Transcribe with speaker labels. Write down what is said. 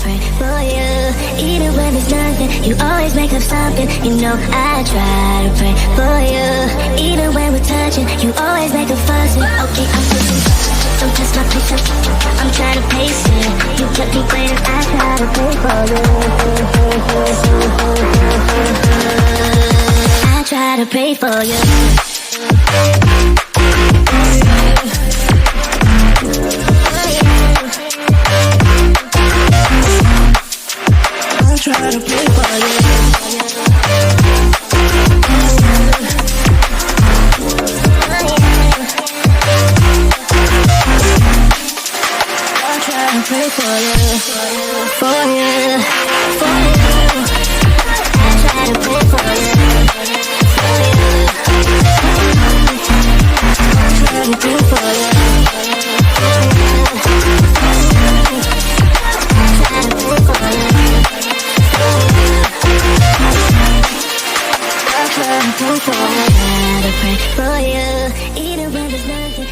Speaker 1: pray for you. Even when there's nothing, you always make up something. You know I try to pray for you. Even when we're touching, you always make a fuss. Okay, I'm pushing, don't touch my picture. I'm trying to pace it. You kept me waiting, I try to pray for you. I try to pray for you. Try to play for you. I try to pray for you, for you, for you. I try to pray for you, for you. I try to pray for you, for you. I try to pray for you. I try to pray for you, even when there's nothing.